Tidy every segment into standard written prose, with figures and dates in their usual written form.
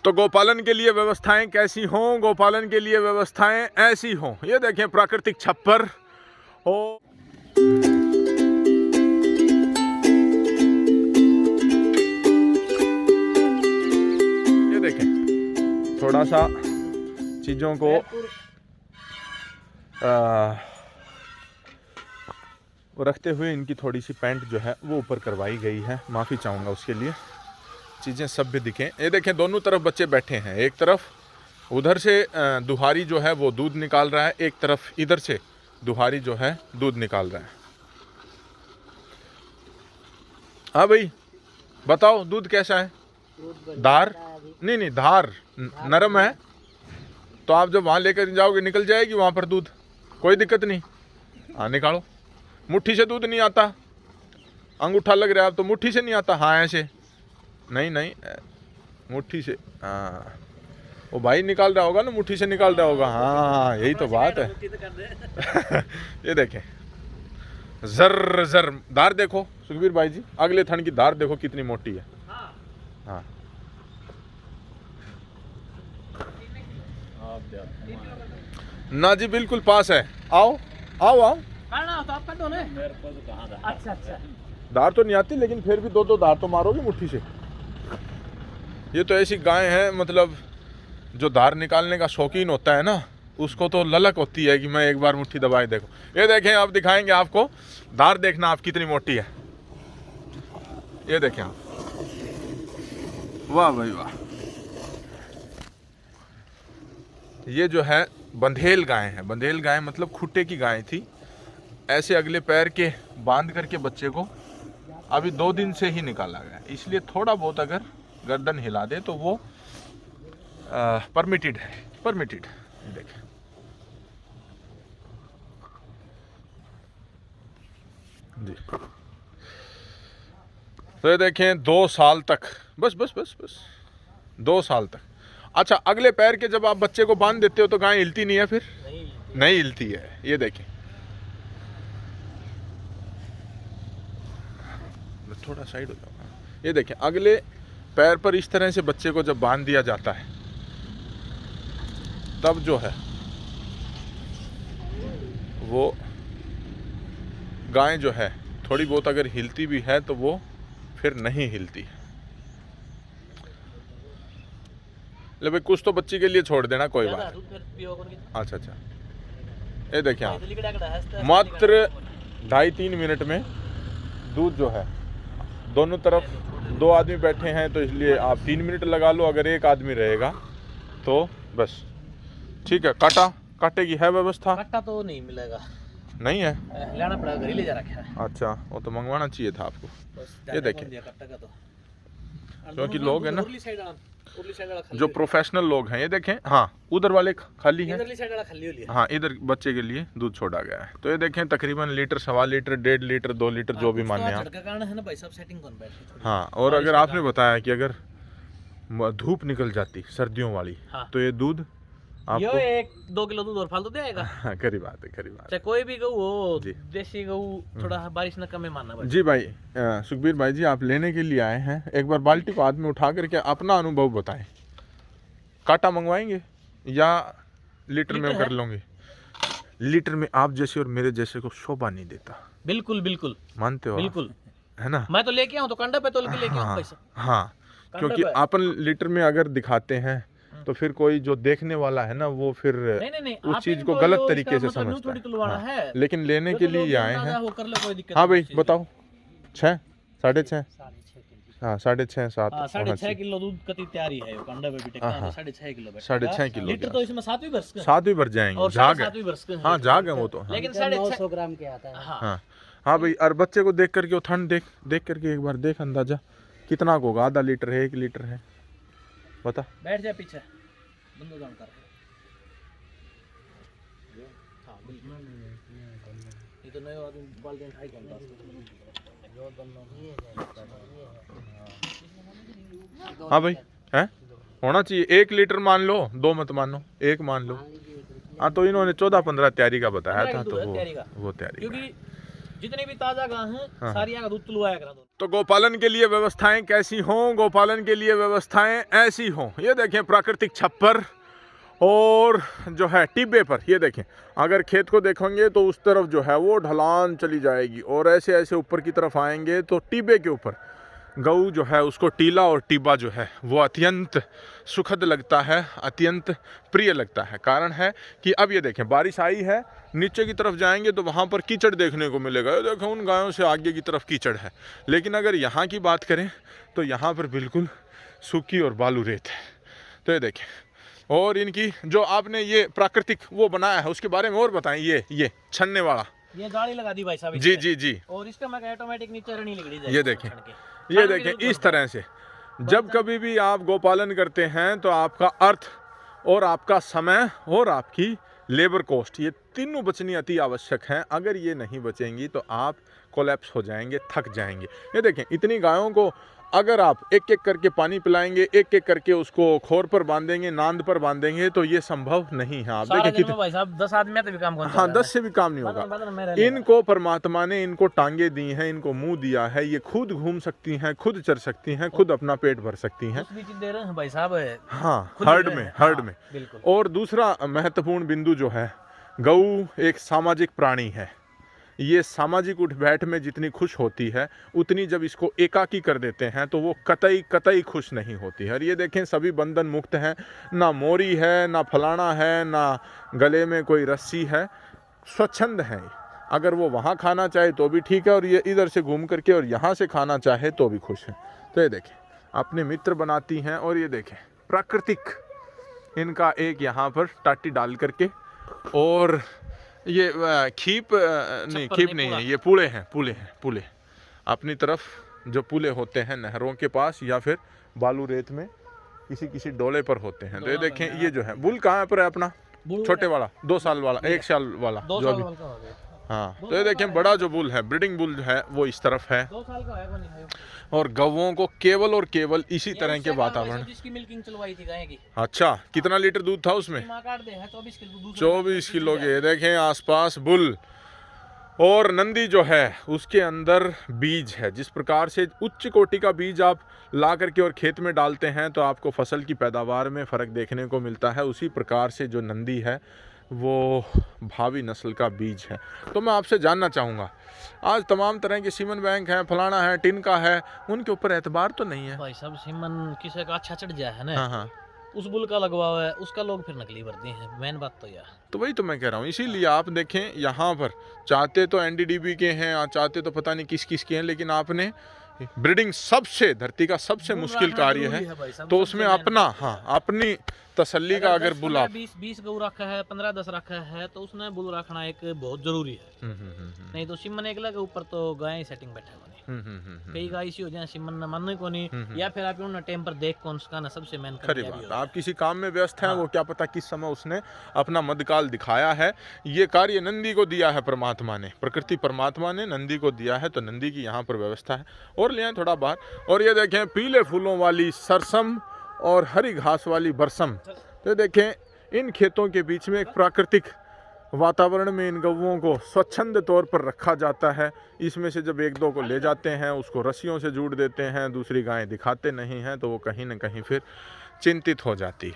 तो गौपालन के लिए व्यवस्थाएं कैसी हों? गौपालन के लिए व्यवस्थाएं ऐसी हों। ये देखें प्राकृतिक छप्पर हो। ये देखें थोड़ा सा चीज़ों को रखते हुए इनकी थोड़ी सी पैंट जो है वो ऊपर करवाई गई है। माफ़ी चाहूँगा उसके लिए। चीज़ें सब भी दिखें। ये देखें दोनों तरफ बच्चे बैठे हैं। एक तरफ उधर से दुहारी जो है वो दूध निकाल रहा है, एक तरफ इधर से दुहारी जो है दूध निकाल रहा है। हाँ भाई बताओ दूध कैसा है? धार नहीं धार नरम है। तो आप जब वहाँ लेकर जाओगे निकल जाएगी वहाँ पर दूध, कोई दिक्कत नहीं। हाँ निकालो। मुट्ठी से दूध नहीं आता, अंगूठा लग रहा है आप तो मुट्ठी से नहीं आता। हाँ ऐसे नहीं मुट्ठी से। हाँ वो भाई निकाल रहा होगा ना, मुट्ठी से निकाल रहा होगा। हाँ यही तो बात है। ये देखें जर जर धार देखो सुखबीर भाई जी, अगले थन की धार देखो कितनी मोटी है। हाँ ना जी बिल्कुल पास है। आओ आओ आओ। अच्छा धार तो नहीं आती लेकिन फिर भी दो धार तो मारोगे मुट्ठी से। ये तो ऐसी गाय है, मतलब जो धार निकालने का शौकीन होता है ना उसको तो ललक होती है कि मैं एक बार मुट्ठी दबाए देखो। ये देखें अब दिखाएंगे आपको धार, देखना आप कितनी मोटी है। ये देखें आप, वाह भाई वाह। ये जो है बंधेल गाय है। बंधेल गाय मतलब खुट्टे की गाय थी। ऐसे अगले पैर के बांध करके बच्चे को अभी 2 दिन से ही निकाला गया, इसलिए थोड़ा बहुत अगर गर्दन हिला दे तो वो परमिटेड है। परमिटेड देखें जी। तो ये देखें 2 साल तक, बस 2 साल तक। अच्छा अगले पैर के जब आप बच्चे को बांध देते हो तो गाय हिलती नहीं है? फिर नहीं हिलती है। ये देखें थोड़ा साइड हो जाओ। ये देखें अगले पैर पर इस तरह से बच्चे को जब बांध दिया जाता है तब जो है वो गाय जो है थोड़ी बहुत अगर हिलती भी है तो वो फिर नहीं हिलती। ले भाई कुछ तो बच्ची के लिए छोड़ देना, कोई बात। अच्छा ये देखिए आप मात्र 2.5-3 मिनट में दूध जो है, दोनों तरफ 2 आदमी बैठे हैं तो इसलिए आप 3 मिनट लगा लो। अगर एक आदमी रहेगा तो बस ठीक है। काटे की है व्यवस्था? काटा तो नहीं मिलेगा, नहीं है, लाना पड़ेगा, घर ही ले जा रखा है। अच्छा वो तो मंगवाना चाहिए था आपको। ये देखें क्योंकि लोग है ना जो प्रोफेशनल लोग हैं। ये देखें हाँ उधर वाले खाली है, हाँ इधर बच्चे के लिए दूध छोड़ा गया है। तो ये देखें तकरीबन लीटर, 1.25 लीटर, 1.5 लीटर, 2 लीटर जो भी माने आप। हाँ और अगर आपने बताया कि अगर धूप निकल जाती सर्दियों वाली तो ये दूध आपको 1-2 किलो दूध और फालतू देगा। खरी बात है, खरी बात है। कोई भी गऊ हो, देसी गऊ थोड़ा बारिश न कम मानना। जी भाई सुखबीर भाई जी आप लेने के लिए आए हैं, एक बार बाल्टी को हाथ में उठा करके अपना अनुभव बताएं। काटा मंगवाएंगे या लीटर में कर लोगे? लीटर में आप जैसे और मेरे जैसे को शोभा नहीं देता। बिल्कुल बिल्कुल मानते हो? बिल्कुल है ना। मैं तो लेके आऊँ तो कंडे पे तोल के लेके आऊँ पैसा। हाँ क्योंकि अपन लीटर में अगर दिखाते हैं तो फिर कोई जो देखने वाला है ना वो फिर नहीं, उस चीज को गलत तरीके से समझता है। लेकिन लेने के लिए आए हैं। हाँ भाई बताओ 6, 6.5? हाँ 6.5, 7, 6.5 किलो दूध कती तैयारी है। कंडे पे भी टेका 6.5 किलो 6.5 किलो लीटर तो इसमें 7वीं वर्ष का 7वीं भर जाएंगे। झाग है, हाँ झाग है वो तो। लेकिन 950 ग्राम के आता है। हाँ भाई और बच्चे को देख करके वो ठंड देख करके एक बार देख अंदाजा कितना होगा। आधा लीटर है, 1 लीटर है, बता। बैठ जा पीछे बंदो जान कर। ये तो नए आदमी बाल्टी उठाई करता है। हाँ भाई है होना चाहिए। 1 लीटर मान लो, 2 मत मानो, 1 मान लो। हाँ तो इन्होंने 14-15 तैयारी का बताया था तो वो तैयारी क्योंकि जितने भी ताजा गाय हैं सारी का दूध तुलवाया करा दो। तो गौपालन के लिए व्यवस्थाएं कैसी हों, गौपालन के लिए व्यवस्थाएं ऐसी हों। ये देखें प्राकृतिक छप्पर और जो है टिब्बे पर, ये देखें अगर खेत को देखेंगे तो उस तरफ जो है वो ढलान चली जाएगी और ऐसे ऐसे ऊपर की तरफ आएंगे तो टिब्बे के ऊपर गऊ जो है उसको टीला और टिब्बा जो है वो अत्यंत सुखद लगता है, अत्यंत प्रिय लगता है। कारण है कि अब ये देखें बारिश आई है, नीचे की तरफ जाएंगे तो वहाँ पर कीचड़ देखने को मिलेगा। ये देखें उन गायों से आगे की तरफ कीचड़ है, लेकिन अगर यहाँ की बात करें तो यहाँ पर बिल्कुल सूखी और बालू रेत है। तो ये देखें, और इनकी जो आपने ये प्राकृतिक वो बनाया है उसके बारे में और बताएं। ये छन्ने वाला, ये गाड़ी लगा दी भाई साहब जी जी जी, और इसका मैं ऑटोमेटिक नीचे रनी लग रही। ये देखें, ये देखें इस तरह से जब कभी भी आप गोपालन करते हैं तो आपका अर्थ और आपका समय और आपकी लेबर कॉस्ट, ये तीनों बचनी अति आवश्यक हैं। अगर ये नहीं बचेंगी तो आप कोलैप्स हो जाएंगे, थक जाएंगे। ये देखें इतनी गायों को अगर आप एक एक करके पानी पिलाएंगे, एक एक करके उसको खोर पर बांधेंगे, नांद पर बांधेंगे तो ये संभव नहीं है। आप देखें कितने भाई साहब 10 आदमी तो भी काम करते हैं। हाँ 10 से भी काम नहीं होगा। इनको परमात्मा ने इनको टांगे दी हैं, इनको मुंह दिया है, ये खुद घूम सकती हैं, खुद चर सकती हैं, खुद अपना पेट भर सकती हैं। दे रहे हैं भाई साहब, हाँ हर्ड में। और दूसरा महत्वपूर्ण बिंदु जो है, गऊ एक सामाजिक प्राणी है। ये सामाजिक उठ बैठ में जितनी खुश होती है उतनी जब इसको एकाकी कर देते हैं तो वो कतई खुश नहीं होती है। और ये देखें सभी बंधन मुक्त हैं, ना मोरी है, ना फलाना है, ना गले में कोई रस्सी है, स्वच्छंद है। अगर वो वहाँ खाना चाहे तो भी ठीक है और ये इधर से घूम करके और यहाँ से खाना चाहे तो भी खुश है। तो ये देखें अपने मित्र बनाती हैं। और ये देखें प्राकृतिक इनका एक यहाँ पर टाटी डाल करके, और ये खीप नहीं है, ये पूले हैं, पूले अपनी तरफ जो पूले होते हैं नहरों के पास या फिर बालू रेत में किसी डोले पर होते हैं। तो ये देखें ये जो है बुल कहाँ पर है अपना, छोटे वाला 2 साल वाला, 1 साल वाला जो अभी, हाँ। तो ये देखें बड़ा जो बुल है, ब्रीडिंग बुल जो है वो इस तरफ है। 2 साल का है। और गवों को केवल और केवल इसी तरह के वातावरण। जिसकी मिल्किंग चलवाई थी गाय की। अच्छा, कितना लीटर दूध था उसमें? 24 किलो के। देखें आसपास बुल। और नंदी जो है उसके अंदर बीज है। जिस प्रकार से उच्च कोटि का बीज आप ला करके और खेत में डालते हैं तो आपको फसल की पैदावार में फ़र्क देखने को मिलता है, उसी प्रकार से जो नंदी है वो भावी नस्ल का बीज है। तो मैं आपसे जानना चाहूँगा, आज तमाम तरह के सीमन बैंक हैं, फलाना है, टिन का है, उनके ऊपर एतबार तो नहीं है भाई साहब। सीमन किसी का अच्छा चढ़ जाए है ना, हाँ, उस बुल का लगवा हुआ है उसका लोग फिर नकली भरते हैं, मेन बात तो यार। तो वही तो मैं कह रहा हूँ। इसीलिए आप देखें यहाँ पर चाहते तो एनडीडीबी के हैं, चाहते तो पता नहीं किस किस के हैं, लेकिन आपने ब्रीडिंग सबसे धरती का सबसे मुश्किल कार्य है तो उसमें अपना अपनी तसल्ली का अगर बुल आप 20 गऊ रखा है, 15-10 रखा है तो उसने बुल रखना एक बहुत जरूरी है। नहीं तो सिमन एक लगे ऊपर तो गाय सेटिंग बैठा कई गाय इसी हो जाए सिमन न मानने को नहीं, या फिर आप उन टाइम पर देख कौन सा ना सबसे मेन खरी बात। आप किसी काम में व्यस्त हैं, वो क्या पता किस समय उसने अपना मध्यकाल दिखाया है। ये कार्य नंदी को दिया है परमात्मा ने, प्रकृति परमात्मा ने नंदी को दिया है, तो नंदी की यहाँ पर व्यवस्था है। और ले आए थोड़ा बाहर। और ये देखें पीले फूलों वाली सरसम और हरी घास वाली बरसम। तो देखें इन खेतों के बीच में एक प्राकृतिक वातावरण में इन गौओं को स्वच्छंद तौर पर रखा जाता है। इसमें से जब 1-2 को ले जाते हैं, उसको रस्सियों से जोड़ देते हैं, दूसरी गायें दिखाते नहीं हैं, तो वो कहीं ना कहीं फिर चिंतित हो जाती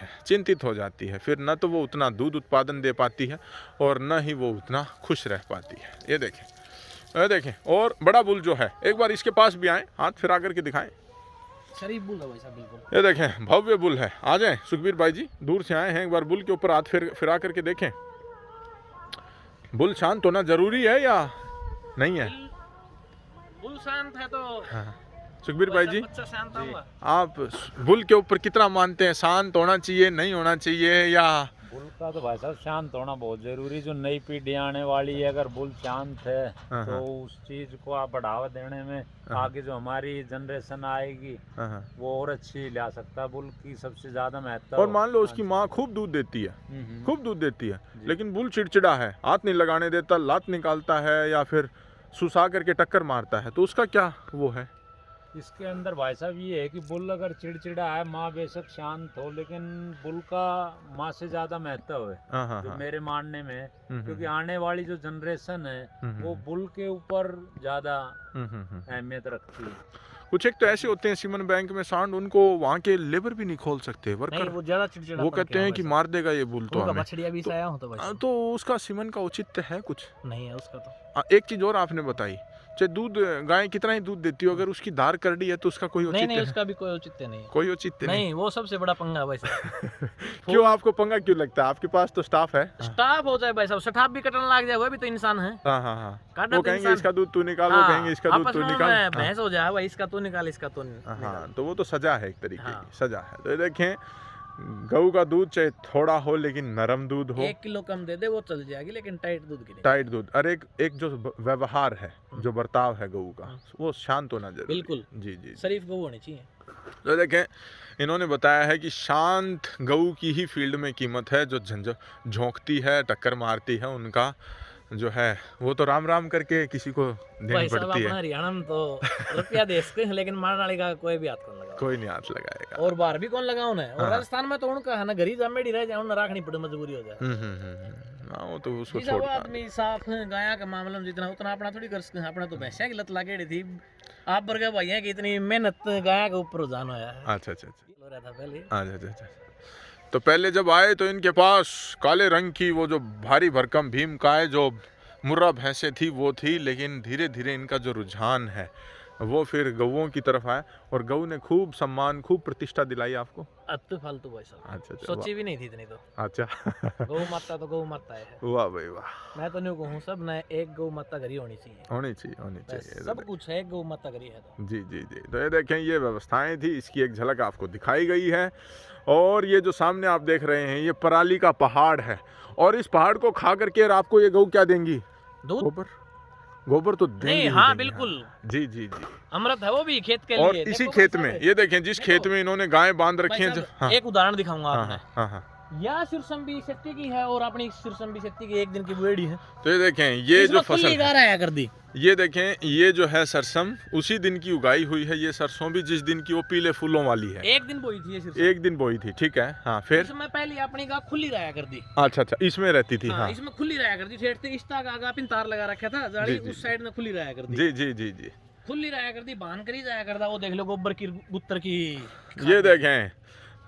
है। फिर न तो वो उतना दूध उत्पादन दे पाती है और न ही वो उतना खुश रह पाती है। ये देखें और बड़ा बुल जो है, एक बार इसके पास भी आए, हाथ फिरा करके दिखाएं। शरीफ बुल है वैसा बिल्कुल। ये देखें भव्य बुल है। आ जाएं सुखबीर भाई जी, दूर से आए हैं, एक बार बुल के ऊपर हाथ फिरा करके देखें। बुल शांत होना जरूरी है या नहीं है? बुल शांत है तो सुखबीर भाई जी, बच्चा शांत होगा। आप बुल के ऊपर कितना मानते हैं? शांत होना चाहिए, नहीं होना चाहिए? या बुल का तो भाई साहब शांत होना बहुत जरूरी। जो नई पीढ़ी आने वाली है, अगर बुल शांत है तो उस चीज को आप बढ़ावा देने में आगे जो हमारी जनरेशन आएगी वो और अच्छी ला सकता है। बुल की सबसे ज्यादा महत्व। और मान लो उसकी माँ खूब दूध देती है, लेकिन बुल चिड़चिड़ा है, हाथ नहीं लगाने देता, लात निकालता है या फिर सुसा करके टक्कर मारता है, तो उसका क्या वो है? इसके अंदर भाई साहब ये है कि बुल अगर चिड़चिड़ा है, माँ बेशक शांत हो, लेकिन बुल का माँ से ज्यादा महत्व है जो मेरे मानने में है। क्योंकि आने वाली जो जनरेशन है वो बुल के ऊपर ज्यादा अहमियत रखती है। कुछ एक तो ऐसे होते हैं सीमन बैंक में सांड, उनको वहाँ के लेबर भी नहीं खोल सकते नहीं वर्कर, वो ज्यादा चिड़चिड़ा वो कहते हैं कि मार देगा ये बुल तो उनका हमें। बछड़िया भी से आया हूं तो बस तो उसका सीमन का औचित्य है कुछ? नहीं है उसका तो। एक चीज और आपने बताई, चाहे दूध गाय कितना ही दूध देती हो, अगर उसकी धार करड़ी है तो उसका कोई नहीं औचित्य नहीं है? उसका भी कोई औचित्य नहीं है। कोई औचित्य नहीं वो सबसे बड़ा पंगा है भाई साहब। क्यों आपको पंगा क्यों लगता है? आपके पास तो स्टाफ है। स्टाफ हो जाए भाई साहब, स्टाफ भी कटने लग जाए, वो भी तो इंसान है। हाँ हाँ हाँ, काटा वो तो कहेंगे इंसान। इसका दूध तू निकाल, वो कहेंगे इसका दूध आपस तू में निकाल। भैंस हो जाए भाई, इसका तू निकाल, इसका तू निकाल। हाँ, तो वो तो सजा है, एक तरीके हाँ। की सजा है। तो ये देखें, गऊ का दूध चाहे थोड़ा हो लेकिन नरम दूध हो, 1 किलो कम दे दे वो चल जाएगी, लेकिन टाइट दूध की नहीं। टाइट दूध। और एक जो व्यवहार है, जो बर्ताव है गऊ का, वो शांत होना जरूरी। बिल्कुल जी जी। शरीफ गऊ होनी चाहिए। तो देखें, इन्होंने बताया है कि शांत गऊ की ही फील्ड में कीमत है, जो झोंकती है, टक्कर मारती है, उनका जो है वो तो राम राम करके किसी को देनी भाई साहब पड़ती अपना है। हरियाणा में तो रुपया दे सकते हैं, लेकिन मारने वाले का कोई भी हाथ कौन लगा। कोई नहीं हाथ लगाएगा। और बाहर भी कौन लगाओ ना। और हाँ। राजस्थान में तो उनका है ना, घरी जामेड़ी रह जाए, उन्हें रखनी पड़े, मजबूरी हो जाए। हाँ, वो तो उसको जिस वो छोड़ता आदमी साफ है, गाया के मामले में जितना उतना अपना थोड़ी कर सकते हैं। अपना तो भैंसिया की लत लागेड़ी थी। आप वर्गा भाई हैं कि इतनी मेहनत गाया के ऊपर रुझान होया है। अच्छा अच्छा अच्छा हो रहा था पहले। अच्छा अच्छा अच्छा। तो पहले जब आए तो इनके पास काले रंग की वो जो भारी भरकम भीमकाय जो मुर्रा भैंसें थी वो थी, लेकिन धीरे धीरे इनका जो रुझान है वो फिर गऊओं की तरफ आया, और गऊ ने खूब सम्मान, खूब प्रतिष्ठा दिलाई आपको। अत्तु फालतू भाई साहब, अच्छा अच्छा, सोची भी नहीं थी इतनी तो। अच्छा गौ माता तो गौ माता है। वाह भाई वाह, मैं तो नहीं कहूँ, सब ने एक गौ माता घरी होनी चाहिए। होनी चाहिए, होनी बस चाहिए। सब कुछ है, एक गौ माता घरी है तो। जी जी जी। तो ये देखें, ये व्यवस्थाएं थी, इसकी एक झलक आपको दिखाई गई है। और ये जो सामने आप देख रहे हैं, ये पराली का पहाड़ है, और इस पहाड़ को खा करके आपको ये गऊ क्या देंगी? दूध। गोबर। गोबर तो देंगी नहीं, ही हाँ देंगी, बिल्कुल। जी जी जी। अमृत है वो भी खेत के और लिए। इसी देखो खेत भाई में साहब, ये देखें, जिस खेत में इन्होंने गाय बांध रखी हैं, भाई जो साहब, एक उदाहरण दिखाऊंगा हाँ आपने। हाँ हाँ, या सिरसम्बी शेट्टी की है, और अपनी सिरसम्बी शेट्टी की 1 दिन की बुएड़ी है। तो ये देखें, ये जो फसल है, गारा आया कर दी। ये देखें, ये जो है सरसम उसी दिन की उगाई हुई है। ये सरसों भी जिस दिन की वो पीले फूलों वाली है, 1 दिन बोई थी ये सिरसम। 1 दिन बोई थी, ठीक है। हाँ, फिर इसमें पहले अपनी गा खुली रहा कर दी। अच्छा अच्छा, इसमें रहती थी। हाँ इसमें खुली रहा कर दी, ठेठ से इस्ता का आगा पिन तार लगा रखा था, जाली जी, जी, उस साइड में खुली रहा कर दी। जी जी जी जी। खुली रहा कर दी, बांध कर ही जाया करता। वो देख लो गोबर की गुत्तर की। ये देखें,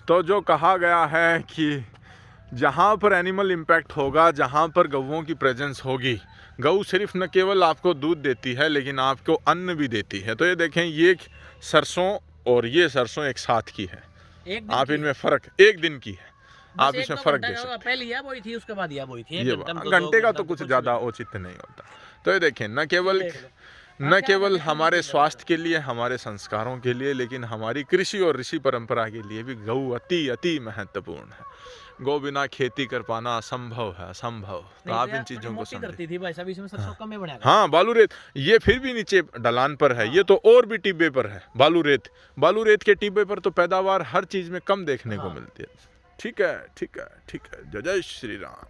तो जो कहा गया है कि जहाँ पर एनिमल इम्पैक्ट होगा, जहाँ पर गऊओं की प्रेजेंस होगी, गऊ सिर्फ न केवल आपको दूध देती है, लेकिन आपको अन्न भी देती है। तो ये देखें, ये सरसों और ये सरसों एक साथ की है, एक दिन आप की। इनमें फर्क 1 दिन की है, बस आप एक इसमें दो फर्क घंटा देख का सकते पहले यह बोई थी, उसके बाद यह बोई थी। हैं। 1 ये घंटा में तो घंटे 2 का घंटा तो कुछ कुछ ज़्यादा नहीं। औचित्य नहीं होता। तो ये देखें, न केवल देख लो। न केवल हमारे स्वास्थ्य के लिए, हमारे संस्कारों के लिए, लेकिन हमारी कृषि और ऋषि परंपरा के लिए भी गऊ अति अति महत्वपूर्ण है। गौ बिना खेती कर पाना असंभव है, असंभव। तो आप इन चीज़ों को समझें। करती थी भाई साहब, इसमें सरसों कम में बना। हाँ, बालू रेत, ये फिर भी नीचे ढलान पर है, ये तो और भी टिब्बे पर है। बालू रेत के टिब्बे पर तो पैदावार हर चीज़ में कम देखने को मिलती है। ठीक है, ठीक है, ठीक है। जय जय श्री राम।